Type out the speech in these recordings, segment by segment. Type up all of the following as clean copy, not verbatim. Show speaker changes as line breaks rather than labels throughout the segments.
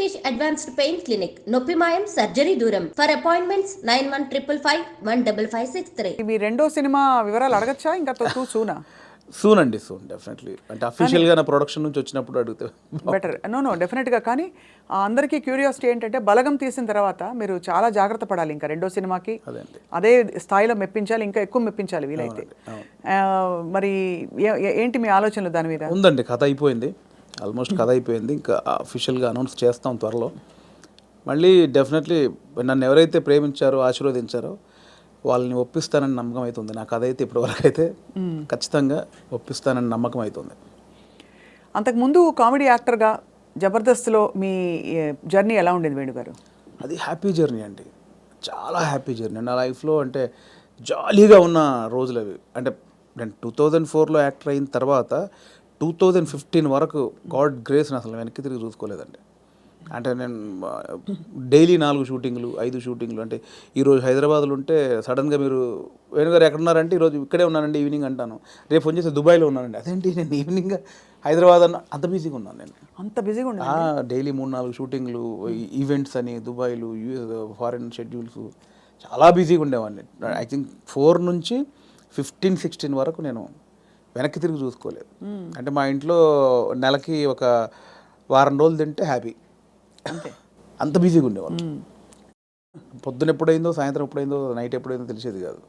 Venkatesh advanced pain clinic, నొప్పి మాయం, surgery దూరం. For appointments 9155556563.
మీ రెండో సినిమా వివరాలు అడగచ్చా ఇంకా టూ సూనా?
సూన్ అండి, సూన్ డెఫినెట్లీ. అంటే అఫీషియల్గా నా ప్రొడక్షన్ నుంచి వచ్చినప్పుడు అడిగితే
బెటర్. నో డెఫినెట్గా. కానీ అందరికీ క్యూరియాసిటీ ఏంటంటే బలగం తీసిన తర్వాత మీరు చాలా జాగ్రత్త పడాలి ఇంకా రెండో సినిమాకి అదే స్థాయిలో మెప్పించాలి, ఇంకా ఎక్కువ మెప్పించాలి వీలైతే. మరి ఏంటి మీ ఆలోచనలు దాని మీద?
ఉందండి, కథ అయిపోయింది, ఆల్మోస్ట్ కథ అయిపోయింది. ఇంకా అఫీషియల్గా అనౌన్స్ చేస్తాం త్వరలో. మళ్ళీ డెఫినెట్లీ నన్ను ఎవరైతే ప్రేమించారో ఆశీర్వదించారో వాళ్ళని ఒప్పిస్తానని నమ్మకం అవుతుంది. నా కథ అయితే ఇప్పటివరకు అయితే ఖచ్చితంగా ఒప్పిస్తానని నమ్మకం అవుతుంది.
అంతకుముందు కామెడీ యాక్టర్గా జబర్దస్త్లో మీ జర్నీ ఎలా ఉండేది వేణుగారు?
అది హ్యాపీ జర్నీ అండి, చాలా హ్యాపీ జర్నీ. నా లైఫ్లో అంటే జాలీగా ఉన్న రోజులు అవి. అంటే నేను 2004లో యాక్టర్ అయిన తర్వాత 2015 వరకు గాడ్ గ్రేస్ అసలు వెనక్కి తిరిగి చూసుకోలేదండి. అంటే నేను డైలీ 4 షూటింగ్లు 5 షూటింగ్లు. అంటే ఈరోజు హైదరాబాద్లో ఉంటే సడన్గా మీరు వేణుగారు ఎక్కడున్నారంటే ఈరోజు ఇక్కడే ఉన్నానండి ఈవినింగ్ అంటాను. రేపు ఫోన్ చేస్తే దుబాయ్లో ఉన్నానండి. అదేంటి నేను ఈవినింగ్ హైదరాబాద్ అన్న, అంత బిజీగా ఉన్నాను నేను.
అంత బిజీగా ఉన్నా
డైలీ 3-4 షూటింగ్లు, ఈవెంట్స్ అని దుబాయ్లు, ఫారిన్ షెడ్యూల్స్, చాలా బిజీగా ఉండేవాడిని. ఐ థింక్ 4 నుంచి 15-16 వరకు నేను వెనక్కి తిరిగి చూసుకోలేదు. అంటే మా ఇంట్లో నెలకి ఒక వారం రోజులు తింటే హ్యాపీ,
అంతే.
అంత బిజీగా ఉండేవాళ్ళు. పొద్దున ఎప్పుడైందో, సాయంత్రం ఎప్పుడైందో, నైట్ ఎప్పుడైందో తెలిసేది కాదు.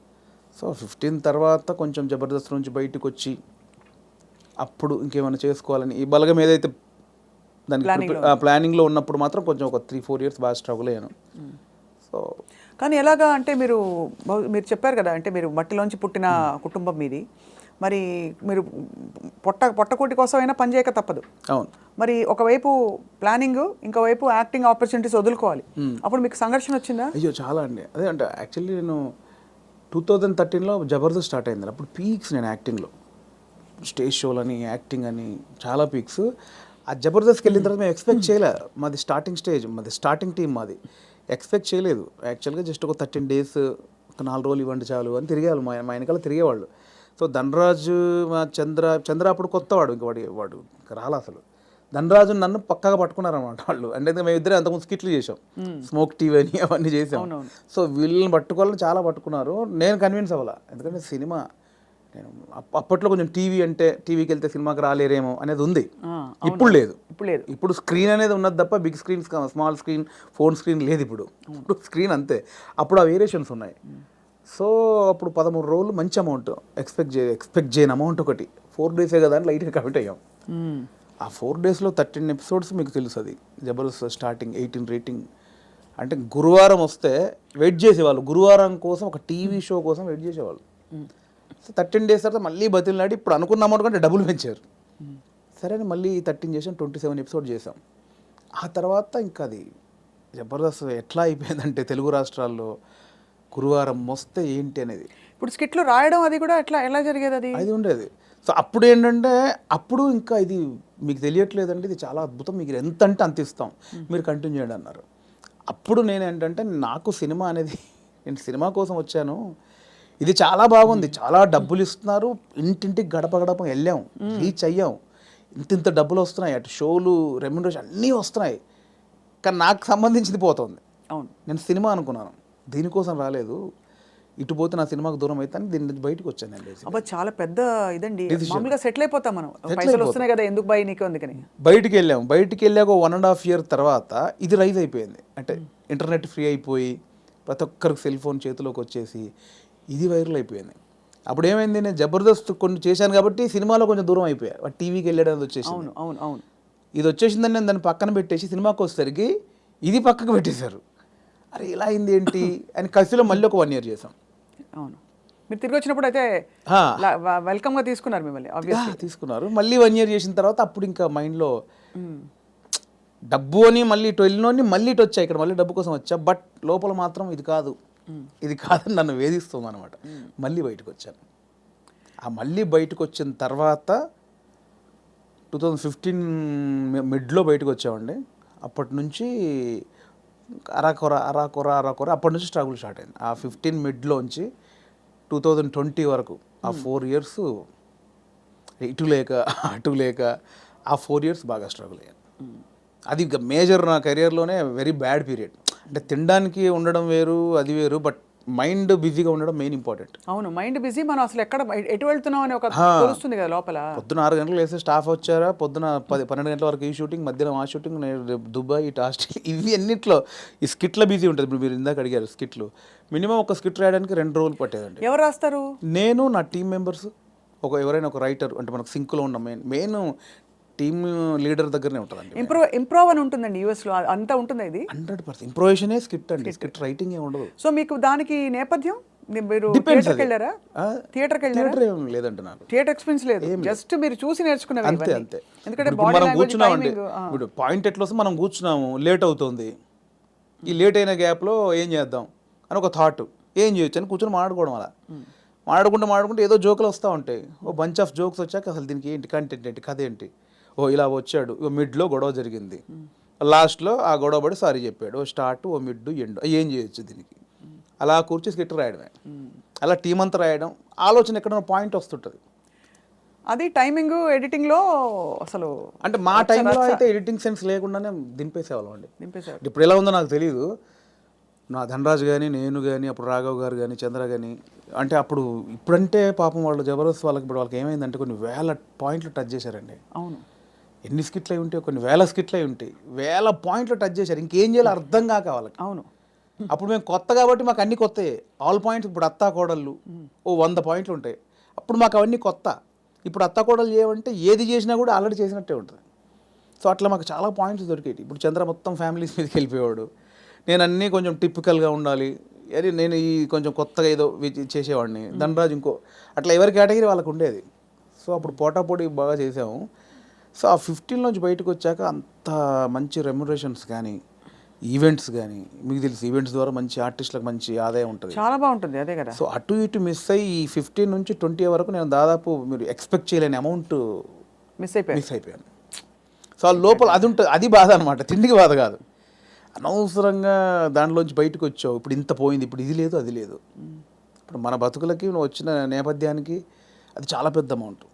సో 15 తర్వాత కొంచెం జబర్దస్త్ నుంచి బయటకు వచ్చి అప్పుడు ఇంకేమైనా చేసుకోవాలని ఈ బలగం ఏదైతే దానికి ప్లానింగ్లో ఉన్నప్పుడు మాత్రం కొంచెం ఒక 3-4 ఇయర్స్ బాగా స్ట్రగుల్ అయ్యాను. సో
కానీ ఎలాగా అంటే మీరు చెప్పారు కదా, అంటే మీరు మట్టిలోంచి పుట్టిన కుటుంబం మీది. మరి మీరు పొట్టకోటి కోసం అయినా పనిచేయక తప్పదు.
అవును.
మరి ఒకవైపు ప్లానింగ్, ఇంకోవైపు యాక్టింగ్ ఆపర్చునిటీస్ వదులుకోవాలి. అప్పుడు మీకు సంఘర్షణ వచ్చిందా?
అయ్యో చాలా అండి. అదే అంటే యాక్చువల్లీ నేను 2013లో జబర్దస్త్ స్టార్ట్ అయింది. అప్పుడు పీక్స్ నేను యాక్టింగ్లో, స్టేజ్ షోలని, యాక్టింగ్ అని చాలా పీక్స్. ఆ జబర్దస్త్కి వెళ్ళిన తర్వాత మేము ఎక్స్పెక్ట్ చేయలే. మాది స్టార్టింగ్ స్టేజ్, మాది స్టార్టింగ్ టీం, మాది ఎక్స్పెక్ట్ చేయలేదు. యాక్చువల్గా జస్ట్ ఒక 13 days, ఒక 4 రోజులు ఇవ్వండి చాలు అని తిరిగేవాళ్ళు, మా వెనకాల తిరిగేవాళ్ళు. సో ధనరాజు, మా చంద్ర అప్పుడు కొత్తవాడు, ఇంక వాడు రాలా అసలు. ధనరాజు నన్ను పక్కగా పట్టుకున్నారన్నమాట వాళ్ళు. అంటే మేము ఇద్దరే అంతకుముందు స్కిట్లు చేసాం, స్మోక్ టీవీ అని అవన్నీ చేసాం. సో వీళ్ళని పట్టుకోవాలని చాలా పట్టుకున్నారు. నేను కన్విన్స్ అవ్వాలా, ఎందుకంటే సినిమా నేను అప్పట్లో కొంచెం టీవీకి వెళ్తే సినిమాకి రాలేరేమో అనేది ఉంది. ఇప్పుడు లేదు. ఇప్పుడు స్క్రీన్ అనేది ఉన్నది తప్ప big screen, small screen, phone screen లేదు. ఇప్పుడు స్క్రీన్ అంతే. అప్పుడు ఆ వేరియేషన్స్ ఉన్నాయి. సో అప్పుడు 13 రోజులు మంచి అమౌంట్ ఎక్స్పెక్ట్ చేయని అమౌంట్ ఒకటి 4 days కదా అని లైట్గా కమిట్ అయ్యాం. ఆ 4 daysలో 13 episodes మీకు తెలుసు. అది జబర్దస్త్ స్టార్టింగ్ 18 రేటింగ్. అంటే గురువారం వస్తే వెయిట్ చేసేవాళ్ళు, గురువారం కోసం ఒక టీవీ షో కోసం వెయిట్ చేసేవాళ్ళు. సో 13 days తర్వాత మళ్ళీ బతిలాడి ఇప్పుడు అనుకున్న అమౌంట్ కంటే డబ్బులు పెంచారు. సరే అని మళ్ళీ 13 చేసాం, 27 episodes చేసాం. ఆ తర్వాత ఇంకా అది జబర్దస్త్ ఎట్లా అయిపోయిందంటే తెలుగు రాష్ట్రాల్లో గురువారం వస్తే ఏంటి అనేది.
ఇప్పుడు స్కిట్లు రాయడం అది కూడా ఎలా జరిగేది? అది
ఉండేది. సో అప్పుడు ఏంటంటే అప్పుడు ఇంకా ఇది మీకు తెలియట్లేదండి, ఇది చాలా అద్భుతం, మీకు ఎంత అంటే అంత ఇస్తాం, మీరు కంటిన్యూ చేయండి అన్నారు. అప్పుడు నేను ఏంటంటే నాకు సినిమా అనేది, నేను సినిమా కోసం వచ్చాను, ఇది చాలా బాగుంది, చాలా డబ్బులు ఇస్తున్నారు, ఇంటింటికి గడప గడప వెళ్ళాం, రీచ్ అయ్యాం, ఇంత డబ్బులు వస్తున్నాయి, అటు షోలు, రెమ్యునరేషన్ అన్నీ వస్తున్నాయి, కానీ నాకు సంబంధించింది పోతుంది.
అవును,
నేను సినిమా అనుకున్నాను, దీనికోసం రాలేదు, ఇటు పోతే నా సినిమాకు దూరం అవుతాను, దీని నుంచి బయటకు వచ్చాను.
అబ్బా చాలా పెద్ద ఇదండి. మామూలుగా సెటిల్ అయిపోతాం మనం, పైసలు వస్తున్నాయి కదా ఎందుకు బై నీకు అందుకని
బయటికి వెళ్ళాక 1.5 year తర్వాత ఇది రైజ్ అయిపోయింది. అంటే ఇంటర్నెట్ ఫ్రీ అయిపోయి ప్రతి ఒక్కరికి సెల్ ఫోన్ చేతిలోకి వచ్చేసి ఇది వైరల్ అయిపోయింది. అప్పుడు ఏమైంది, నేను జబర్దస్త్ కొన్ని చేశాను కాబట్టి సినిమాలో కొంచెం దూరం అయిపోయా, టీవీకి వెళ్ళడం వచ్చేసి.
అవును
ఇది వచ్చేసిందని నేను దాన్ని పక్కన పెట్టేసి సినిమాకి వచ్చేసరికి ఇది పక్కకు పెట్టేశారు. అరే ఇలా అయింది ఏంటి అని కసిలో మళ్ళీ ఒక 1 year చేసాం.
అవును, మీరు తిరిగి వచ్చినప్పుడు అయితే వెల్కమ్గా తీసుకున్నారు, మిమ్మల్ని
తీసుకున్నారు. మళ్ళీ 1 year చేసిన తర్వాత అప్పుడు ఇంకా మైండ్లో డబ్బు అని మళ్ళీ ఇటు వెళ్ళినోని మళ్ళీ ఇటు వచ్చా, ఇక్కడ మళ్ళీ డబ్బు కోసం వచ్చా, బట్ లోపల మాత్రం ఇది కాదని నన్ను వేధిస్తుంది అనమాట. మళ్ళీ బయటకు వచ్చాను. ఆ మళ్ళీ బయటకు వచ్చిన తర్వాత 2015 మిడ్లో బయటకు వచ్చామండి. అప్పటి నుంచి అరాకొర అప్పటి నుంచి స్ట్రగుల్ స్టార్ట్ అయింది. ఆ 15 మిడ్లోంచి 2020 వరకు ఆ 4 years ఇటు లేక అటు లేక ఆ 4 years బాగా స్ట్రగుల్ అయ్యాను. అది మేజర్ నా కెరియర్లోనే వెరీ బ్యాడ్ పీరియడ్. అంటే తినడానికి ఉండడం వేరు, అది వేరు, బట్ మైండ్ బిజీగా ఉండడం మెయిన్ ఇంపార్టెంట్.
అవును, మైండ్ బిజీ. మనం అసలు ఎక్కడ ఎటు వెళ్తున్నాం అని ఒక తెలుస్తుంది కదా లోపల.
పొద్దున 6 గంటలకు వేస్తే స్టాఫ్ వచ్చారా, పొద్దున 12 గంటల వరకు ఈ షూటింగ్, మధ్యాహ్నం ఆ షూటింగ్, దుబాయ్, ఇటు ఆస్ట్రేలియా, ఇవి అన్నిట్లో ఈ స్కిట్లో బిజీ ఉంటుంది. ఇప్పుడు మీరు ఇందాక అడిగారు స్కిట్లు, మినిమం ఒక స్కిట్ రాయడానికి 2 రోజులు పట్టేదండి.
ఎవరు రాస్తారు?
నేను, నా టీం మెంబర్స్, ఎవరైనా ఒక రైటర్, అంటే మనకు సింక్లో ఉన్న మెయిన్ టీమ్ లీడర్ దగ్గరనే ఉంటుందండి.
ఇంప్రూవ్ అని ఉంటుందండి యూఎస్లో, అంతా ఉంటుంది. ఇది
100% ఇంప్రొవేషనే స్క్రిప్ట్ అండి, స్క్రిప్ట్ రైటింగ్ ఏ ఉండదు.
సో మీకు దానికి నేపథ్యం, మీరు థియేటర్కి వెళ్ళారా?
థియేటర్ ఏం లేదండి నాకు,
థియేటర్ ఎక్స్పీరియన్స్ లేదు, జస్ట్ మీరు చూసి నేర్చుకునేవి
అంతే
ఇవన్నీ.
అంతే.
ఎందుకంటే
ఇప్పుడు మనం కూర్చున్నామండి, ఇప్పుడు పాయింట్ ఎట్లా వస్తే మనం కూర్చున్నాము, లేట్ అవుతుంది, ఈ లేట్ అయిన గ్యాప్లో ఏం చేద్దాం అని ఒక థాట్, ఏం చేయొచ్చు అని కూర్చొని మాట్లాడుకోవడం. అలా మాట్లాడుకుంటే ఏదో జోకులు వస్తూ ఉంటాయి. ఓ బంచ్ ఆఫ్ జోక్స్ వచ్చాక అసలు దీనికి ఏంటి కంటెంట్ ఏంటి, కథ ఏంటి, ఓ ఇలా వచ్చాడు, ఓ మిడ్లో గొడవ జరిగింది, లాస్ట్లో ఆ గొడవ పడి సారీ చెప్పాడు, ఓ స్టార్ట్, ఓ మిడ్, ఎండ్, ఏం చేయొచ్చు దీనికి, అలా కూర్చి స్కిట్ రాయడమే. అలా టీం అంతా రాయడం, ఆలోచన ఎక్కడైనా పాయింట్ వస్తుంటుంది.
అది టైమింగ్ ఎడిటింగ్లో అసలు,
అంటే మా టైంలో అయితే ఎడిటింగ్ సెన్స్ లేకుండానే దింపేసేవాళ్ళం అండి.
దింపేశారు.
ఇప్పుడు ఎలా ఉందో నాకు తెలియదు. నా ధనరాజ్ కానీ, నేను కానీ, అప్పుడు రాఘవ్ గారు కానీ, చంద్ర కానీ, అంటే అప్పుడు ఇప్పుడంటే పాపం వాళ్ళు జబర్దస్త్ వాళ్ళకి, ఇప్పుడు వాళ్ళకి ఏమైందంటే కొన్ని వేల పాయింట్లు టచ్ చేశారండి.
అవును,
ఎన్ని స్కిట్లు అయి ఉంటాయి, కొన్ని వేల స్కిట్లు అయి ఉంటాయి, వేల పాయింట్లు టచ్ చేశారు. ఇంకేం చేయాలో అర్థం కాక వాళ్ళకి.
అవును.
అప్పుడు మేము కొత్త కాబట్టి మాకు అన్ని కొత్త ఆల్ పాయింట్స్. ఇప్పుడు అత్తా కోడళ్ళు ఓ 100 పాయింట్లు ఉంటాయి, అప్పుడు మాకు అవన్నీ కొత్త. ఇప్పుడు అత్తా కోడలు చేయమంటే ఏది చేసినా కూడా ఆల్రెడీ చేసినట్టే ఉంటుంది. సో అట్లా మాకు చాలా పాయింట్స్ దొరికేవి. ఇప్పుడు చంద్ర మొత్తం ఫ్యామిలీస్ మీదకి వెళ్ళిపోయాడు, నేను అన్నీ కొంచెం టిపికల్గా ఉండాలి, అది నేను ఈ కొంచెం కొత్తగా ఏదో చేసేవాడిని, ధనరాజ్ ఇంకో, అట్లా ఎవరి కేటగిరీ వాళ్ళకు ఉండేది. సో అప్పుడు పోటాపోటీ బాగా చేసాము. సో ఆ 15 నుంచి బయటకు వచ్చాక అంత మంచి రెమ్యునరేషన్స్ కానీ, ఈవెంట్స్ కానీ, మీకు తెలుసు ఈవెంట్స్ ద్వారా మంచి ఆర్టిస్టులకు మంచి ఆదాయం ఉంటుంది,
చాలా బాగుంటుంది. అదే కదా.
సో అటు ఇటు మిస్ అయ్యి ఈ 15 నుంచి 20 వరకు నేను దాదాపు మీరు ఎక్స్పెక్ట్ చేయలేని అమౌంట్
మిస్ అయిపోయాను.
సో ఆ లోపల అది ఉంటుంది, అది బాధ అనమాట, తిండికి బాధ కాదు. అనవసరంగా దాంట్లోంచి బయటకు వచ్చావు, ఇప్పుడు ఇంత పోయింది, ఇప్పుడు ఇది లేదు అది లేదు. ఇప్పుడు మన బతుకులకి నువ్వు వచ్చిన నేపథ్యానికి అది చాలా పెద్ద అమౌంట్.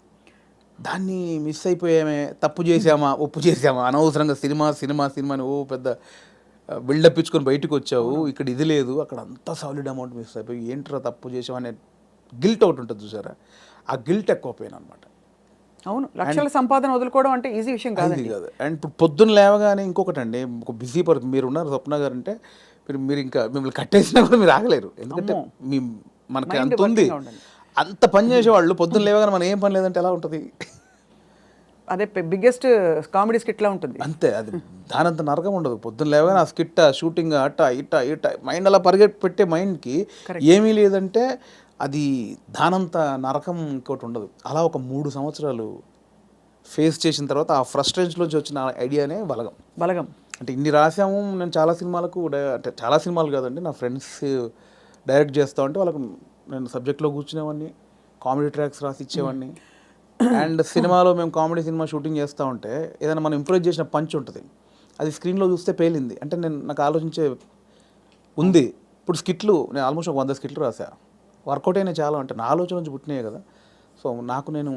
దాన్ని మిస్ అయిపోయామే, తప్పు చేసామా, ఒప్పు చేసామా, అనవసరంగా సినిమా అని ఓ పెద్ద బిల్డప్ ఇచ్చుకొని బయటకు వచ్చావు, ఇక్కడ ఇది లేదు, అక్కడ అంతా సాలిడ్ అమౌంట్ మిస్ అయిపోయి ఏంట్రా తప్పు చేసావు అనే గిల్ట్ ఒకటి ఉంటుంది చూసారా, ఆ గిల్ట్ ఎక్కువ పోయాను అనమాట.
అవును, లక్షల సంపాదన వదులుకోవడం అంటే ఈజీ విషయం కాదు.
అండ్ ఇప్పుడు పొద్దున్న లేవగానే ఇంకొకటి అండి, ఒక బిజీ పర్సన్ మీరు ఉన్నారు స్వప్న గారు అంటే, మీరు ఇంకా మిమ్మల్ని కట్టేసినా కూడా మీరు ఆగలేరు, ఎందుకంటే మనకి అంత ఉంది, అంత పని చేసేవాళ్ళు పొద్దున్న లేవగానే మనం ఏం పని లేదంటే ఎలా ఉంటుంది.
అదే బిగ్గెస్ట్ కామెడీ స్కిట్లా ఉంటుంది.
అంతే, అది దానంత నరకం ఉండదు. పొద్దున్న లేవగానే ఆ స్కిట్, షూటింగ్, అట్ట ఇట్ట మైండ్ అలా పెట్టే మైండ్కి ఏమీ లేదంటే అది దానంత నరకం ఇంకోటి ఉండదు. అలా ఒక 3 సంవత్సరాలు ఫేస్ చేసిన తర్వాత ఆ ఫ్రస్ట్రేషన్లోంచి వచ్చిన ఐడియానే బలగం. అంటే ఇన్ని రాసాము, నేను చాలా సినిమాలకు, అంటే చాలా సినిమాలు కాదండి, నా ఫ్రెండ్స్ డైరెక్ట్ చేస్తూ ఉంటే వాళ్ళకు నేను సబ్జెక్ట్లో కూర్చునేవాడిని, కామెడీ ట్రాక్స్ రాసి ఇచ్చేవాడిని. అండ్ సినిమాలో మేము కామెడీ సినిమా షూటింగ్ చేస్తూ ఉంటే ఏదైనా మనం ఇంప్రూవ్ చేసిన పంచ్ ఉంటుంది, అది స్క్రీన్లో చూస్తే పేలింది అంటే నాకు ఆలోచించే ఉంది. ఇప్పుడు స్కిట్లు నేను ఆల్మోస్ట్ 100 స్కిట్లు రాసా, వర్కౌట్ అయినా చాలా, అంటే నా ఆలోచన నుంచి పుట్టినాయి కదా. సో నాకు నేను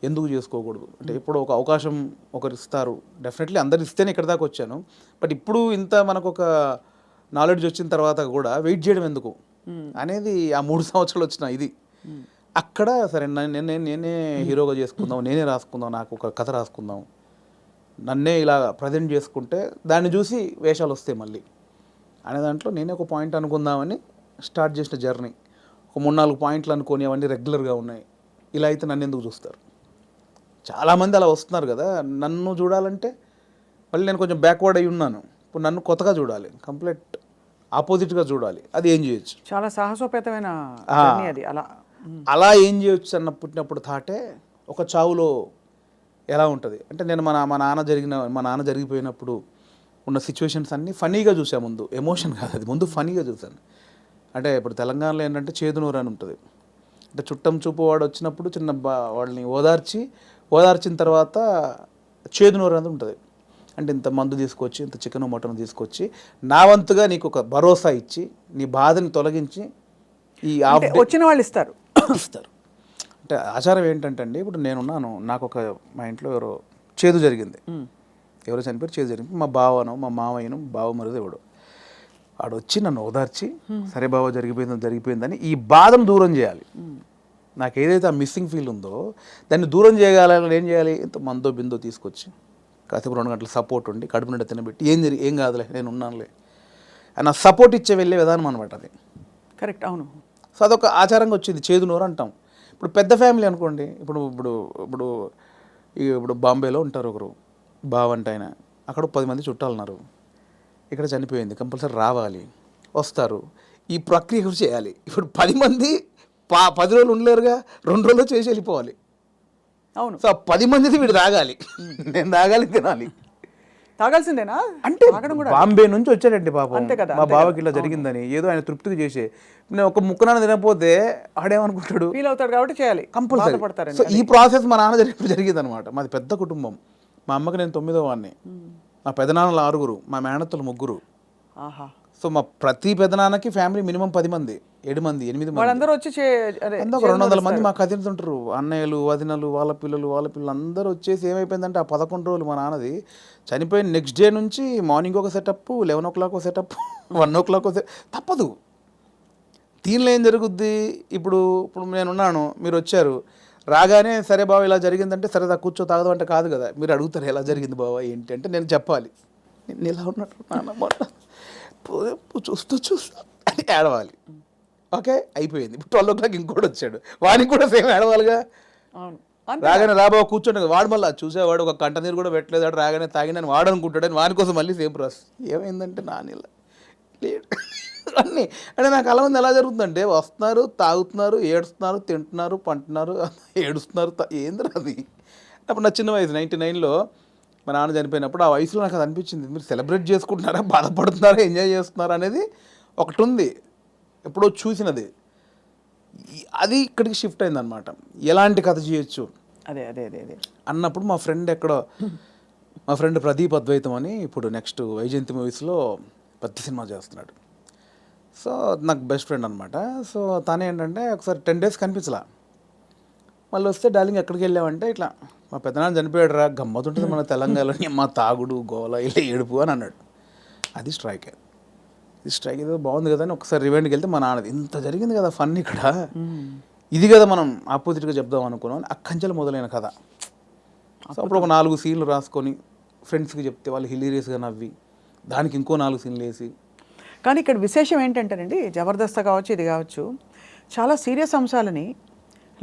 ఎందుకు చేసుకోకూడదు, అంటే ఇప్పుడు ఒక అవకాశం ఒకరు ఇస్తారు, డెఫినెట్లీ అందరు ఇస్తేనే ఇక్కడ దాకా వచ్చాను. బట్ ఇప్పుడు ఇంత మనకు ఒక నాలెడ్జ్ వచ్చిన తర్వాత కూడా వెయిట్ చేయడం ఎందుకు అనేది ఆ 3 సంవత్సరాలు వచ్చిన ఇది. అక్కడ సరే నేనే హీరోగా చేసుకుందాం, నేనే రాసుకుందాం, నాకు ఒక కథ రాసుకుందాం, నన్నే ఇలా ప్రజెంట్ చేసుకుంటే దాన్ని చూసి వేషాలు వస్తాయి మళ్ళీ అనే దాంట్లో నేనే ఒక పాయింట్ అనుకుందామని స్టార్ట్ చేసిన జర్నీ. ఒక 3-4 పాయింట్లు అనుకొని అవన్నీ రెగ్యులర్గా ఉన్నాయి. ఇలా అయితే నన్ను ఎందుకు చూస్తారు, చాలామంది అలా వస్తున్నారు కదా. నన్ను చూడాలంటే మళ్ళీ నేను కొంచెం బ్యాక్వర్డ్ అయి ఉన్నాను, ఇప్పుడు నన్ను కొత్తగా చూడాలి, కంప్లీట్ ఆపోజిట్గా చూడాలి. అది ఏం చేయొచ్చు,
చాలా సాహసోపేతమైన అది.
అలా ఏం చేయొచ్చు అన్న పుట్టినప్పుడు థాటే ఒక చావులో ఎలా ఉంటుంది అంటే, నేను మా నాన్న జరిగిపోయినప్పుడు ఉన్న సిచ్యువేషన్స్ అన్నీ ఫనీగా చూసా. ముందు ఎమోషన్ కాదు, అది ముందు ఫనీగా చూశాను. అంటే ఇప్పుడు తెలంగాణలో ఏంటంటే చేదునూరు అని ఉంటుంది, అంటే చుట్టం చూపు వాడు వచ్చినప్పుడు వాళ్ళని ఓదార్చిన తర్వాత చేదునూరు అనేది ఉంటుంది. అంటే ఇంత మందు తీసుకొచ్చి, ఇంత చికెన్ మటన్ తీసుకొచ్చి నా వంతుగా నీకు ఒక భరోసా ఇచ్చి, నీ బాధని తొలగించి ఈ
వచ్చిన వాళ్ళు ఇస్తారు.
అంటే ఆచారం ఏంటంటే అండి, ఇప్పుడు నేనున్నాను, నాకు ఒక మా ఇంట్లో ఎవరో చేదు జరిగింది, ఎవరో చనిపోయారు, చేదు జరిగింది. మా బావనో మా మామయ్యను బావ మరిది ఎవడు వాడు వచ్చి నన్ను ఓదార్చి సరే బావ జరిగిపోయిందని ఈ బాధను దూరం చేయాలి. నాకు ఏదైతే ఆ మిస్సింగ్ ఫీల్ ఉందో దాన్ని దూరం చేయగలని ఏం చేయాలి, ఇంత మందో బిందో తీసుకొచ్చి కాసేపు 2 గంటల సపోర్ట్ ఉండి కడుపు నిండా తినబెట్టి ఏం కాదులే నేను ఉన్నానులే అని సపోర్ట్ ఇచ్చే వెళ్ళే విధానం అనమాట అది.
కరెక్ట్, అవును.
సో అదొక ఆచారంగా వచ్చింది, చేదు నోరు అంటాం. ఇప్పుడు పెద్ద ఫ్యామిలీ అనుకోండి, ఇప్పుడు ఇప్పుడు ఇప్పుడు ఇప్పుడు బాంబేలో ఉంటారు ఒకరు బావంట ఆయన, అక్కడ 10 మంది చుట్టాలు ఉన్నారు, ఇక్కడ చనిపోయింది కంపల్సరీ రావాలి, వస్తారు, ఈ ప్రక్రియ కూడా చేయాలి. ఇప్పుడు 10 మంది 10 రోజులు ఉండలేరుగా, 2 రోజులు చేసి వెళ్ళిపోవాలి.
అవును.
సో 10 మందిది వీడు తాగాలి, నేను తాగాలి, తినాలి.
తాగాల్సిందేనా
అంటే
తాగడం కూడా
బాంబే నుంచి వచ్చాడండి పాపం,
అంతే కదా,
మా బావకి ఇలా జరిగిందని ఏదో ఆయన తృప్తికి చేసే, నేను ఒక ముక్కనాన్న తినకపోతే ఆడేమనుకుంటాడు,
ఫీల్ అవుతాడు కాబట్టి చేయాలి,
కంపల్సరీ.
పడతారు.
సో ఈ ప్రాసెస్ మా నాన్న జరిగింది అనమాట. మాది పెద్ద కుటుంబం, మా అమ్మకి నేను 9వ వాడిని, మా పెదనాన్నలు 6, మా మేనత్తలు 3.
ఆహా.
సో మా ప్రతి పెదనాన్నకి ఫ్యామిలీ మినిమం 10 మంది, 7 మంది, 8 మంది,
వాళ్ళందరూ వచ్చి
ఒక 200 మంది మా కజిన్స్ ఉంటారు, అన్నయ్యలు వదినలు వాళ్ళ పిల్లలు అందరూ వచ్చేసి ఏమైపోయిందంటే ఆ 11 రోజులు మా నాన్నది చనిపోయిన నెక్స్ట్ డే నుంచి మార్నింగ్ ఒక సెటప్, 11 o'clock ఒక సెటప్, 1 o'clock తప్పదు. దీనిలో ఏం జరుగుద్ది, ఇప్పుడు నేనున్నాను, మీరు వచ్చారు, రాగానే సరే బావ ఇలా జరిగిందంటే సరే కూర్చో తాగదు అంటే కాదు కదా, మీరు అడుగుతారు ఎలా జరిగింది బావ ఏంటి అంటే నేను చెప్పాలి, నేను ఇలా ఉన్నట్టు నాన్న మొన్న చూస్తూ అని ఏడవాలి. ఓకే అయిపోయింది. ఇప్పుడు 12 o'clock ఇంకోటి వచ్చాడు, వాడికి కూడా సేమ్ ఏడవాలిగా.
అవును.
రాగానే రాబావ కూర్చోండి, వాడు మళ్ళీ చూసేవాడు ఒక కంట నీరు కూడా పెట్టలేదు, రాగానే తాగినని వాడు అనుకుంటాడని వాని కోసం మళ్ళీ సేమ్ ప్రాసెస్. ఏమైందంటే నానిలా లేడు అన్నీ అంటే నాకు అలా ఉంది. ఎలా జరుగుతుందంటే వస్తున్నారు, తాగుతున్నారు, ఏడుస్తున్నారు, తింటున్నారు, పంటున్నారు, ఏడుస్తున్నారు, ఏందిరా అది. అప్పుడు నా చిన్న వయసు 99లో మా నాన్న చనిపోయినప్పుడు ఆ వయసులో నాకు అది అనిపించింది, మీరు సెలబ్రేట్ చేసుకుంటున్నారా, బాధపడుతున్నారా, ఎంజాయ్ చేస్తున్నారా అనేది ఒకటి ఉంది, ఎప్పుడో చూసినది. అది ఇక్కడికి షిఫ్ట్ అయిందనమాట. ఎలాంటి కథ చేయొచ్చు
అదే అదే అదే అదే
అన్నప్పుడు మా ఫ్రెండ్ ప్రదీప్ అద్వైతం అని ఇప్పుడు నెక్స్ట్ వైజయంతి మూవీస్లో పెద్ద సినిమా చేస్తున్నాడు. సో నాకు బెస్ట్ ఫ్రెండ్ అనమాట. సో తను ఏంటంటే ఒకసారి 10 days కనిపించలా, మళ్ళీ వస్తే డార్లింగ్ ఎక్కడికి వెళ్ళామంటే ఇట్లా మా పెద్దనాన్న చనిపోయాడు రా, గమ్మతుంటుంది మన తెలంగాణలో మా తాగుడు గోల ఇలా ఏడుపు అని అన్నాడు. అది స్ట్రైక్ ఏదో బాగుంది కదా అని ఒకసారి రివైండ్కి వెళ్తే మా నాన్నది ఇంత జరిగింది కదా ఫన్ ఇక్కడ, ఇది కదా మనం ఆపోజిట్గా చెప్దాం అనుకున్నాం. అక్కంచెలు మొదలైన కథ. సో అప్పుడు ఒక 4 సీన్లు రాసుకొని ఫ్రెండ్స్కి చెప్తే వాళ్ళు హిలీరియస్గా నవ్వి దానికి ఇంకో 4 సీన్లు వేసి.
కానీ ఇక్కడ విశేషం ఏంటంటేనండి, జబర్దస్త్ కావచ్చు ఇది కావచ్చు, చాలా సీరియస్ అంశాలని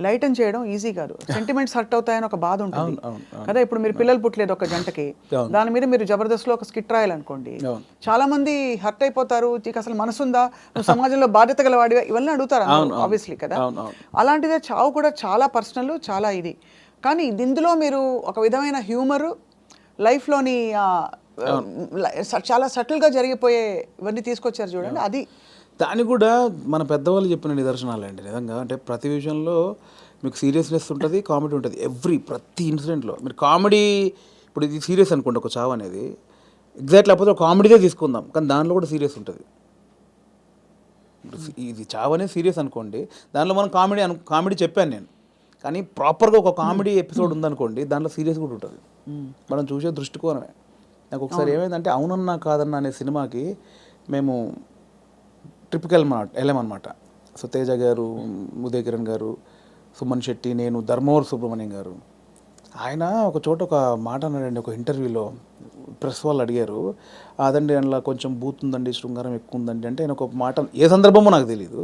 లైటన్ చేయడం ఈజీ కాదు. సెంటిమెంట్స్ హర్ట్ అవుతాయని ఒక బాధ ఉంటుంది కదా. ఇప్పుడు మీరు పిల్లలు పుట్టలేదు ఒక జంటకి, దాని మీద మీరు జబర్దస్త్లో ఒక స్కిట్ రాయాలనుకోండి, చాలా మంది హర్ట్ అయిపోతారు, నీకు అసలు మనసుందా, నువ్వు సమాజంలో బాధ్యత గల వాడివా, ఇవన్నీ అడుగుతారు ఆబ్వియస్లీ కదా. అలాంటిదే చావు కూడా చాలా పర్సనల్, చాలా ఇది. కానీ ఇందులో మీరు ఒక విధమైన హ్యూమరు, లైఫ్లోని చాలా సటిల్గా జరిగిపోయే ఇవన్నీ తీసుకొచ్చారు చూడండి. అది
దాన్ని కూడా మన పెద్దవాళ్ళు చెప్పిన నిదర్శనాలు అండి నిజంగా. అంటే ప్రతి విషయంలో మీకు సీరియస్నెస్ ఉంటుంది, కామెడీ ఉంటుంది. ప్రతి ఇన్సిడెంట్లో మీరు కామెడీ, ఇప్పుడు ఇది సీరియస్ అనుకోండి ఒక చావు అనేది, ఎగ్జాక్ట్ లేకపోతే ఒక కామెడీదే తీసుకుందాం, కానీ దానిలో కూడా సీరియస్ ఉంటుంది. ఇది చావు అనేది సీరియస్ అనుకోండి, దానిలో మనం కామెడీ చెప్పాను నేను, కానీ ప్రాపర్గా ఒక కామెడీ ఎపిసోడ్ ఉందనుకోండి, దాంట్లో సీరియస్ కూడా ఉంటుంది. మనం చూసే దృష్టికోణమే. నాకు ఒకసారి ఏమైందంటే అవునన్నా కాదన్నా అనే సినిమాకి మేము ట్రిప్కి వెళ్ళామన్నమాట. సో తేజ గారు, ఉదయ్ కిరణ్ గారు, సుమన్ శెట్టి, నేను, ధర్మవరం సుబ్రహ్మణ్యం గారు. ఆయన ఒక చోట ఒక మాట అన్నాడండి ఒక ఇంటర్వ్యూలో. ప్రెస్ వాళ్ళు అడిగారు, అదండి అందులో కొంచెం బూత్ ఉందండి, శృంగారం ఎక్కువ ఉందండి అంటే, ఆయన ఒక మాట, ఏ సందర్భమో నాకు తెలియదు,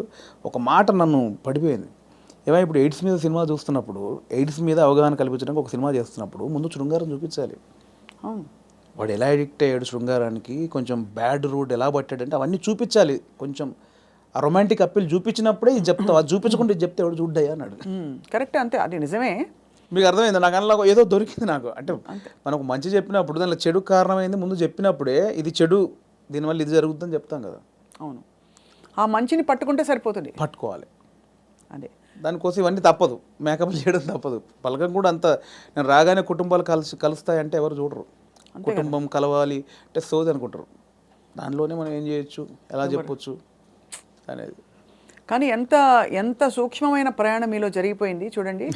ఒక మాట నన్ను పడిపోయింది. ఏమైనా ఇప్పుడు ఎయిడ్స్ మీద సినిమా చూస్తున్నప్పుడు, ఎయిడ్స్ మీద అవగాహన కల్పించడానికి ఒక సినిమా చేస్తున్నప్పుడు ముందు శృంగారం చూపించాలి. వాడు ఎలా అడిక్ట్ అయ్యాడు శృంగారానికి, కొంచెం బ్యాడ్ రూట్ ఎలా పట్టాడంటే అవన్నీ చూపించాలి. కొంచెం ఆ రొమాంటిక్ అప్పీల్ చూపించినప్పుడే ఇది చెప్తావు, అది చూపించకుండా ఇది చెప్తే ఎవడు చూడ్డాయా అన్నాడు.
కరెక్ట్, అంతే, అది నిజమే.
మీకు అర్థమైంది. నాకు అందులో ఏదో దొరికింది నాకు. అంటే మనకు మంచి చెప్పినప్పుడు దానిలో చెడు కారణమైంది ముందు చెప్పినప్పుడే, ఇది చెడు, దీనివల్ల ఇది జరుగుతుందని చెప్తాం కదా.
అవును, ఆ మంచిని పట్టుకుంటే సరిపోతుంది,
పట్టుకోవాలి.
అదే
దానికోసం ఇవన్నీ తప్పదు, మేకప్ చేయడం తప్పదు. పలకం కూడా అంత, నేను రాగానే కుటుంబాలు కలుస్తాయంటే ఎవరు చూడరు. కుటుంబం కలవాలి అంటే సోది అనుకుంటారు. దానిలోనే మనం ఏం చేయొచ్చు, ఎలా చెప్పొచ్చు అనేది.
కానీ ఎంత సూక్ష్మమైన ప్రయాణం మీలో జరిగిపోయింది చూడండి.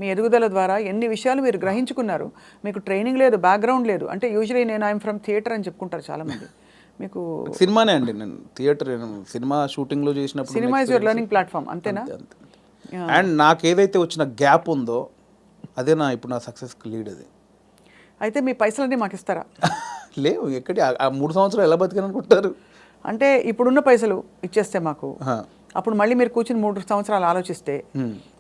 మీ ఎదుగుదల ద్వారా ఎన్ని విషయాలు మీరు గ్రహించుకున్నారు. మీకు ట్రైనింగ్ లేదు, బ్యాక్గ్రౌండ్ లేదు. అంటే యూజువలీ నేను ఐఎమ్ ఫ్రమ్ థియేటర్ అని చెప్పుకుంటారు చాలామంది. మీకు
సినిమానే అండి, నేను థియేటర్ సినిమా షూటింగ్లో చేసినప్పుడు
cinema is your learning platform, అంతేనా?
అండ్ నాకు ఏదైతే వచ్చిన గ్యాప్ ఉందో అదే ఇప్పుడు నా సక్సెస్కి లీడ్. అది
అయితే మీ పైసలన్నీ మాకు ఇస్తారా?
లేవు, ఎక్కడి ఆ 3 సంవత్సరాలు ఎలా బతికాననుకుంటారు?
అంటే ఇప్పుడున్న పైసలు ఇచ్చేస్తే మాకు, అప్పుడు మళ్ళీ మీరు కూర్చుని 3 సంవత్సరాలు ఆలోచిస్తే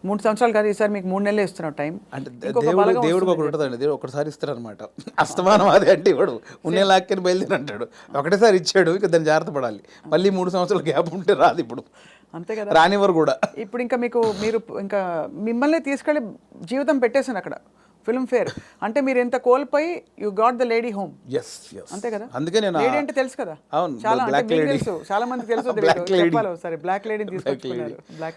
3 సంవత్సరాలు కాదు, ఈసారి మీకు 3 నెలలే ఇస్తున్నా టైం.
అంటే దేవుడికి ఒకటి ఉంటుందండి, దేవుడు ఒకటిసారి ఇస్తారనమాట. అస్తమానం అదే అంటే ఇవ్వడు, ఉన్నే లాక్కని బయలుదేరి అంటాడు. ఒకటేసారి ఇచ్చాడు, ఇక దాన్ని జాగ్రత్త పడాలి. మళ్ళీ 3 సంవత్సరాల గ్యాప్ ఉంటే రాదు ఇప్పుడు,
అంతే కదా,
రానివ్వరు కూడా.
ఇప్పుడు ఇంకా మీరు ఇంకా మిమ్మల్ని తీసుకెళ్ళి జీవితం పెట్టేసాను అక్కడ ఫిల్మ్ ఫేర్. అంటే మీరు ఎంత కోల్పోయి you got the lady home. అంతే కదా,
అందుకే నేను
లేడీ అంటే తెలుసు కదా,
అవును,
చాలా
బ్లాక్ లేడీ
తెలుసు, చాలా మంది తెలుసు. చెప్పాలి సరే, బ్లాక్ లేడీని తీసుకొచ్చుకున్నారు.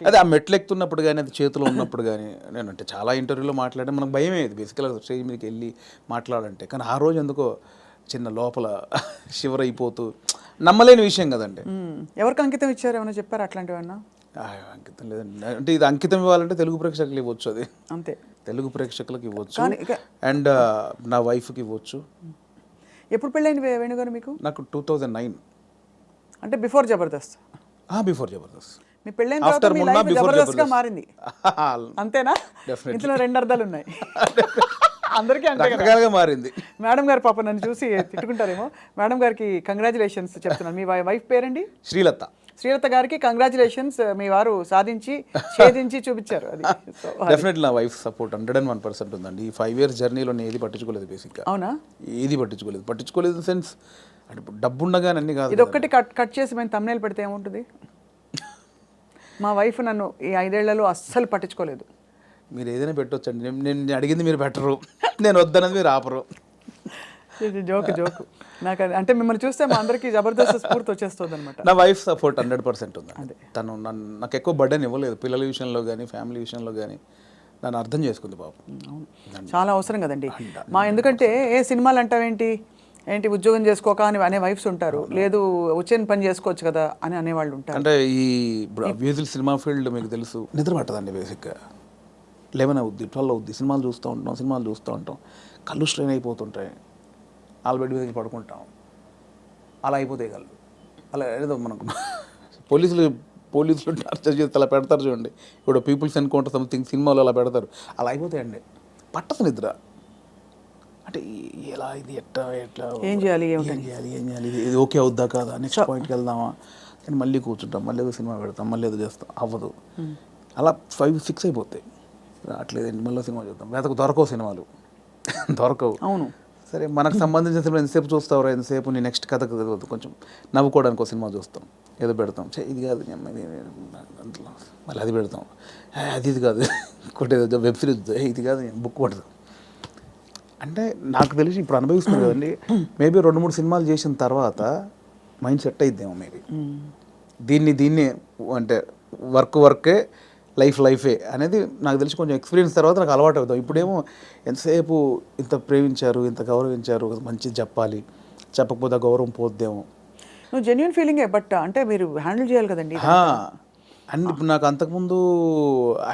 అదే ఆ మెట్లు ఎక్కుతున్నప్పుడు కానీ, అది చేతిలో ఉన్నప్పుడు కానీ, నేను అంటే చాలా ఇంటర్వ్యూలో మాట్లాడే మనకు భయం అయ్యేది బేసికల్గా స్టేజ్ మీదకి వెళ్ళి మాట్లాడాలంటే. కానీ ఆ రోజు ఎందుకో చిన్న లోపల షివర్ అయిపోతూ, నమ్మలేని విషయం కదండి.
ఎవరికి అంకితం ఇచ్చారు, ఏమైనా చెప్పారు అట్లాంటివన్నా?
అంకితం లేదండి, అంటే ఇది అంకితం ఇవ్వాలంటే తెలుగు ప్రేక్షకులు ఇవ్వచ్చు, అది
అంతే, తెలుగు
ప్రేక్షకులకు ఇవ్వచ్చు, అండ్ నా వైఫ్కి ఇవ్వచ్చు.
ఎప్పుడు పెళ్ళైంది వేణుగారు మీకు?
నాకు 2009,
అంటే బిఫోర్ జబర్దస్త్.
బిఫోర్ జబర్దస్త్.
మీ పెళ్ళైన తర్వాత మీ లైఫ్ జబర్దస్త్గా మారింది, అంతేనా? ఇందులో 2 అర్థాలు ఉన్నాయి. అందరికీ
రకరకాలుగా మారింది.
మేడం గారు పాప నన్ను చూసి తిట్టుకుంటారేమో. మేడం గారికి కంగ్రాచులేషన్స్ చెప్తున్నాను. మీ వైఫ్ పేరండి?
శ్రీలత.
శ్రీలత గారికి కంగ్రాచులేషన్స్, మీ వారు సాధించి ఛేదించి చూపించారు. అది
డెఫినెట్లీ నా వైఫ్ సపోర్ట్ 101% ఉందండి. ఈ 5 years జర్నీలో నేను ఏది పట్టించుకోలేదు బేసిక్గా.
అవునా?
ఏది పట్టించుకోలేదు ఇన్ సెన్స్, అంటే ఇప్పుడు డబ్బు ఉండగానే అన్ని కాదు.
ఇది ఒక్కటి కట్ చేసి మేము thumbnail పెడితే ఏముంటుంది? మా వైఫ్ నన్ను ఈ 5 ఏళ్లలో అస్సలు పట్టించుకోలేదు.
మీరు ఏదైనా పెట్టొచ్చండి, నేను అడిగింది మీరు పెట్టరు, నేను వద్దన్నది మీరు ఆపరు.
జోక్ నాకు అంటే మిమ్మల్ని చూస్తే మా అందరికీ జబర్దస్త్ స్ఫూర్తి వచ్చేస్తుంది అనమాట.
నా వైఫ్ సపోర్ట్ 100% ఉంది. తను నాకు ఎక్కువ బర్డెన్ ఇవ్వలేదు, పిల్లల విషయంలో కానీ ఫ్యామిలీ విషయంలో కానీ నన్ను అర్థం చేసుకుంది పాపం.
చాలా అవసరం కదండి ఎందుకంటే ఏ సినిమాలు అంటావేంటి, ఉద్యోగం చేసుకోక అని అనే వైఫ్స్ ఉంటారు, లేదు వచ్చిన పని చేసుకోవచ్చు కదా అని అనేవాళ్ళు ఉంటారు.
అంటే ఈ మ్యూజిక్ సినిమా ఫీల్డ్ మీకు తెలుసు, నిద్ర పట్టదండి బేసిక్గా. 11 అవుద్ది, 12 అవుద్ది, సినిమాలు చూస్తూ ఉంటాం, కళ్ళు స్ట్రెయిన్ అయిపోతుంటాయి, బెడ్ మీద పడుకుంటాం, అలా అయిపోతాయి కళ్ళు. అలా ఏదో మనకు పోలీసులు టార్చర్ చేస్తే అలా పెడతారు చూడండి, ఇప్పుడు పీపుల్స్ ఎన్కౌంటర్ సంథింగ్ సినిమాలో అలా పెడతారు, అలా అయిపోతాయండి. పట్టదు నిద్ర. అంటే ఎలా ఇది ఎట్లా ఏం చేయాలి ఇది ఓకే అవుద్దా కాదా, నెక్స్ట్ పాయింట్కి వెళ్దామా కానీ మళ్ళీ కూర్చుంటాం, మళ్ళీ ఏదో సినిమా పెడతాం, మళ్ళీ ఏదో చేస్తాం, అవ్వదు. అలా 5-6 అయిపోతాయి. రావట్లేదండి, మళ్ళీ సినిమా చూద్దాం, దొరకవు సినిమాలు, దొరకవు. అవును, సరే మనకు సంబంధించిన సినిమా ఎంతసేపు చూస్తావు, ఎంతసేపు నీ నెక్స్ట్ కథ కొంచెం నవ్వుకోవడానికి ఒక సినిమా చూస్తాం, ఏదో పెడతాం, ఇది కాదు మళ్ళీ అది పెడతాం, అది కాదు ఇంకోటి ఏదో వెబ్ సిరీస్, ఇది కాదు బుక్ పడతాం. అంటే నాకు తెలిసి ఇప్పుడు అనుభవిస్తుంది కదండి, మేబీ 2-3 సినిమాలు చేసిన తర్వాత మైండ్ సెట్ అయిద్దేమో మేబీ. దీన్ని అంటే వర్కే లైఫే అనేది నాకు తెలిసి కొంచెం ఎక్స్పీరియన్స్ తర్వాత నాకు అలవాటు అవుతాం. ఇప్పుడేమో ఎంతసేపు ఇంత ప్రేమించారు, ఇంత గౌరవించారు, మంచిది చెప్పాలి, చెప్పకపోతే గౌరవం పోద్దేమో.
నువ్వు జెన్యున్ ఫీలింగే, బట్ అంటే మీరు హ్యాండిల్ చేయాలి కదండి.
అండ్ ఇప్పుడు నాకు అంతకుముందు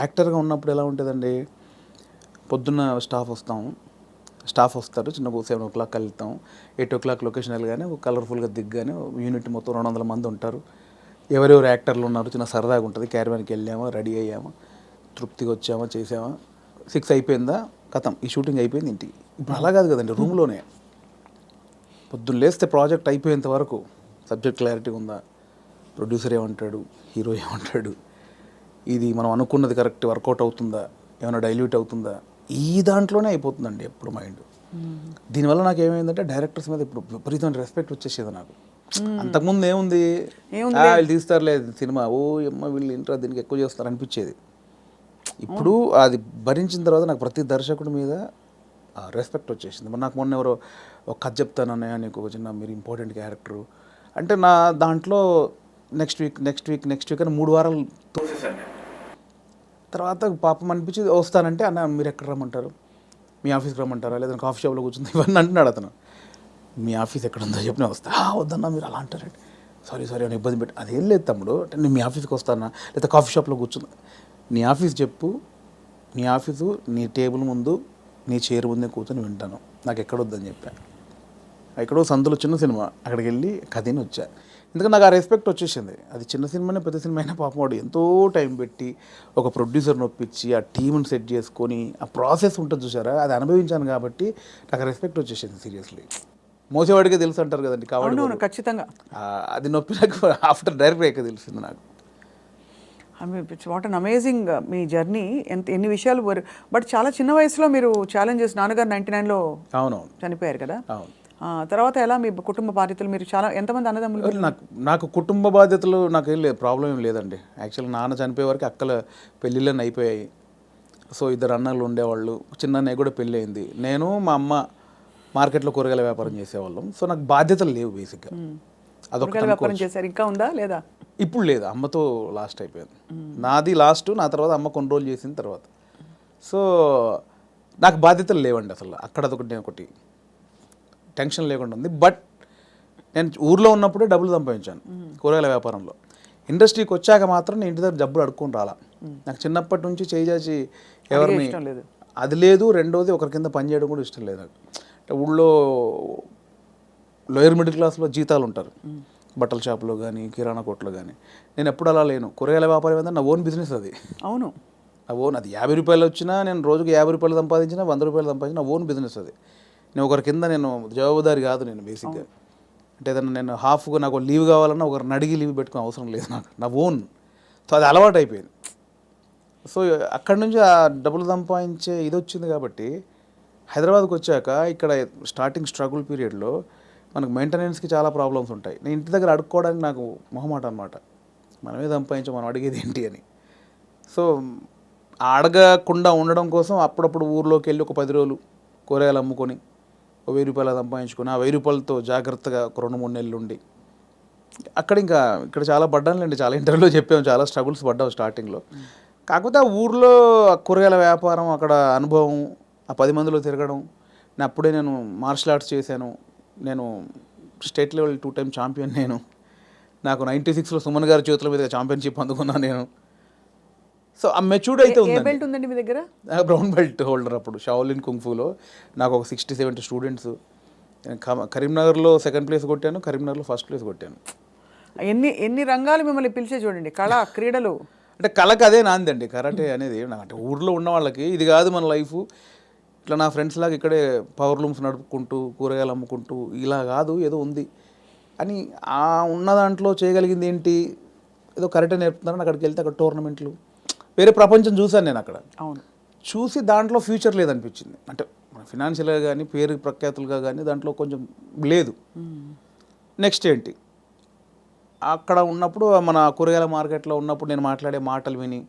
యాక్టర్గా ఉన్నప్పుడు ఎలా ఉంటుందండి, పొద్దున్న స్టాఫ్ వస్తారు, చిన్న 7 o'clock వెళ్తాం, 8 o'clock లొకేషన్ వెళ్ళగానే కలర్ఫుల్గా దిగ్గానే యూనిట్ మొత్తం 200 మంది ఉంటారు, ఎవరెవరు యాక్టర్లు ఉన్నారు, చిన్న సరదాగా ఉంటుంది, క్యారవాన్కి వెళ్ళామా, రెడీ అయ్యామా, తృప్తిగా వచ్చామా, చేసామా, 6 అయిపోయిందా, కథం ఈ షూటింగ్ అయిపోయింది ఇంటికి. ఇప్పుడు అలా కాదు కదండి, రూమ్లోనే పొద్దున్న లేస్తే ప్రాజెక్ట్ అయిపోయేంత వరకు సబ్జెక్ట్ క్లారిటీ ఉందా, ప్రొడ్యూసర్ ఏమంటాడు, హీరో ఏమంటాడు, ఇది మనం అనుకున్నది కరెక్ట్ వర్కౌట్ అవుతుందా, ఏమైనా డైల్యూట్ అవుతుందా, ఈ దాంట్లోనే అయిపోతుందండి ఎప్పుడు మైండ్. దీనివల్ల నాకు ఏమైందంటే డైరెక్టర్స్ మీద ఇప్పుడు విపరీతమైన రెస్పెక్ట్ వచ్చేసేది నాకు. అంతకుముందు ఏముంది, వీళ్ళు తీస్తారులే సినిమా, వీళ్ళు ఇంట్రా దీనికి ఎక్కువ చేస్తారు అనిపించేది. ఇప్పుడు అది భరించిన తర్వాత నాకు ప్రతి దర్శకుడి మీద రెస్పెక్ట్ వచ్చేసింది. నాకు మొన్న ఎవరో ఒక కథ చెప్తానన్నయ్య, నీకు ఒక చిన్న మీరు ఇంపార్టెంట్ క్యారెక్టరు అంటే, నా దాంట్లో నెక్స్ట్ వీక్ అని 3 వారాలు తోసేసాను. తర్వాత పాపం అనిపించింది, వస్తానంటే అన్న మీరు ఎక్కడ రమ్మంటారు, మీ ఆఫీస్కి రమ్మంటారా, లేదా కాఫీ షాప్లో కూర్చుంది, ఇవన్నీ అంటున్నాడు అతను. మీ ఆఫీస్ ఎక్కడ ఉందో చెప్పిన వస్తా, వద్దన్నా మీరు అలా అంటారండి, సారీ అని ఇబ్బంది పెట్టి, అదేం లేదు తమ్ముడు, అంటే నేను మీ ఆఫీస్కి వస్తానా, లేదా కాఫీ షాప్లో కూర్చున్నా, నీ ఆఫీస్ చెప్పు, నీ ఆఫీసు నీ టేబుల్ ముందు నీ చైర్ ముందే కూర్చొని వింటాను, నాకు ఎక్కడొద్దని చెప్పాను. ఎక్కడో సందులో చిన్న సినిమా, అక్కడికి వెళ్ళి కథని వచ్చా. ఎందుకంటే నాకు ఆ రెస్పెక్ట్ వచ్చేసింది. అది చిన్న సినిమానే పెద్ద సినిమా అయినా పాపం వాడు ఎంతో టైం పెట్టి ఒక ప్రొడ్యూసర్ని ఒప్పించి ఆ టీంని సెట్ చేసుకొని ఆ ప్రాసెస్ ఉంటుంది చూసారా, అది అనుభవించాను కాబట్టి నాకు రెస్పెక్ట్ వచ్చేసింది. సీరియస్లీ మోసేవాడికే తెలుసు అంటారు కదండి, కాబట్టి
అవును ఖచ్చితంగా.
అది నొప్పి నాకు ఆఫ్టర్ డైరెక్ట్ అయ్యాక తెలిసింది నాకు.
What an amazing me journey. ఎన్ని విషయాలు బట్ చాలా చిన్న వయసులో మీరు ఛాలెంజెస్, నాన్నగారు 99లో
అవునవును
చనిపోయారు కదా.
అవును.
తర్వాత ఎలా మీ కుటుంబ బాధ్యతలు, మీరు చాలా ఎంతమంది అన్నదమ్ములు?
నాకు కుటుంబ బాధ్యతలు నాకు ఏం లేదు, ప్రాబ్లం ఏం లేదండి. యాక్చువల్గా నాన్న చనిపోయే వరకు అక్కల పెళ్ళిళ్ళని అయిపోయాయి. సో 2 అన్నలు ఉండేవాళ్ళు, చిన్న అన్నయ్య కూడా పెళ్ళి అయింది. నేను మా అమ్మ మార్కెట్లో కూరగాయల వ్యాపారం చేసేవాళ్ళం. సో నాకు బాధ్యతలు లేవు బేసిక్గా. అదొక
వ్యాపారం చేశారు, ఇంకా ఉందా లేదా?
ఇప్పుడు లేదు, అమ్మతో లాస్ట్ అయిపోయింది. నాది లాస్ట్, నా తర్వాత అమ్మ కొన్ని రోజులు చేసిన తర్వాత. సో నాకు బాధ్యతలు లేవండి అసలు. అక్కడ ఒకటి టెన్షన్ లేకుండా ఉంది. బట్ నేను ఊర్లో ఉన్నప్పుడే డబ్బులు సంపాదించాను కూరగాయల వ్యాపారంలో. ఇండస్ట్రీకి వచ్చాక మాత్రం నేను ఇంటి దగ్గర డబ్బులు అడుక్కొని రాలా. నాకు చిన్నప్పటి నుంచి చేయి ఎవరిని అది లేదు. రెండోది ఒకరి కింద పని చేయడం కూడా ఇష్టం లేదు నాకు. అంటే ఊళ్ళో లోయర్ మిడిల్ క్లాస్లో జీతాలు ఉంటారు, బట్టల షాపులో కానీ కిరాణా కొట్లో కానీ. నేను ఎప్పుడు అలా లేను. కూరగాయల వ్యాపారం ఏంటంటే నా ఓన్ బిజినెస్ అది.
అవును,
నా ఓన్. అది 50 రూపాయలు వచ్చినా, నేను రోజుకి 50 రూపాయలు సంపాదించినా, 100 రూపాయలు సంపాదించిన, నా ఓన్ బిజినెస్ అది. నేను ఒకరి కింద నేను జవాబుదారి కాదు నేను బేసిక్గా. అంటే ఏదన్నా నేను హాఫ్గా నాకు లీవ్ కావాలన్నా ఒకరిని అడిగి లీవ్ పెట్టుకునే అవసరం లేదు నాకు, నా ఓన్. సో అది అలవాటు అయిపోయింది. సో అక్కడి నుంచి ఆ డబ్బులు సంపాదించే ఇది వచ్చింది కాబట్టి హైదరాబాద్కి వచ్చాక ఇక్కడ స్టార్టింగ్ స్ట్రగుల్ పీరియడ్లో మనకు మెయింటెనెన్స్కి చాలా ప్రాబ్లమ్స్ ఉంటాయి. నేను ఇంటి దగ్గర అడుక్కోవడానికి నాకు మొహమాట అనమాట. మనమే సంపాదించాం, మనం అడిగేది ఏంటి అని. సో అడగకుండా ఉండడం కోసం అప్పుడప్పుడు ఊర్లోకి వెళ్ళి ఒక 10 రోజులు కూరగాయలు అమ్ముకొని 1000 రూపాయలు సంపాదించుకొని, ఆ 1000 రూపాయలతో జాగ్రత్తగా ఒక 2-3 నెలలు ఉండి అక్కడ ఇక్కడ చాలా పడ్డానులేండి. చాలా ఇంటర్వ్యూలో చెప్పాము, చాలా స్ట్రగుల్స్ పడ్డాము స్టార్టింగ్లో. కాకపోతే ఆ ఊర్లో కూరగాయల వ్యాపారం, అక్కడ అనుభవం, ఆ 10 మందిలో తిరగడం. అప్పుడే నేను మార్షల్ ఆర్ట్స్ చేశాను. నేను స్టేట్ లెవెల్ 2 టైమ్ ఛాంపియన్. నాకు 96లో సుమన్ గారి చేతుల మీద ఛాంపియన్షిప్ అందుకున్నాను నేను. సో ఆ మెచ్యూర్డ్ అయితే
ఉందండి మీ దగ్గర.
బ్రౌన్ బెల్ట్ హోల్డర్ అప్పుడు షాओलिन కుంగ్ఫూలో. నాకు ఒక 60-70 స్టూడెంట్స్. కరీంనగర్లో 2nd ప్లేస్ కొట్టాను, కరీంనగర్లో 1st ప్లేస్ కొట్టాను.
ఎన్ని రంగాలు మిమ్మల్ని పిలిచే చూడండి. కళ, క్రీడలు.
అంటే కళకు అదే నాందండి కరాటే అనేది. అంటే ఊర్లో ఉన్న వాళ్ళకి ఇది కాదు మన లైఫ్. ఇట్లా నా ఫ్రెండ్స్ లాగా ఇక్కడే పవర్ లూమ్స్ నడుపుకుంటూ కూరగాయలు అమ్ముకుంటూ ఇలా కాదు, ఏదో ఉంది అని. ఆ ఉన్న దాంట్లో చేయగలిగింది ఏంటి, ఏదో కరాటే నేర్పుతున్నారని అక్కడికి వెళ్తే అక్కడ టోర్నమెంట్లు, వేరే ప్రపంచం చూశాను నేను అక్కడ.
అవును,
చూసి దాంట్లో ఫ్యూచర్ లేదనిపించింది. అంటే ఫినాన్షియల్గా కానీ పేరు ప్రఖ్యాతులుగా కానీ దాంట్లో కొంచెం లేదు. నెక్స్ట్ ఏంటి, అక్కడ ఉన్నప్పుడు మన కూరగాయల మార్కెట్లో ఉన్నప్పుడు నేను మాట్లాడే మాటలు విని,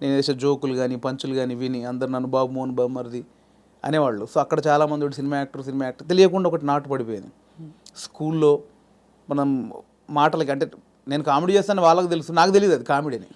నేను వేసే జోకులు కానీ పంచులు కానీ విని అందరు నన్ను బాబు మోహన్ బామ్మర్ది అనేవాళ్ళు. సో అక్కడ చాలామంది సినిమా యాక్టర్ తెలియకుండా ఒకటి నాటు పడిపోయింది. స్కూల్లో మనం మాటలకి, అంటే నేను కామెడీ చేస్తాను వాళ్ళకి తెలుసు, నాకు తెలియదు అది కామెడీ అని.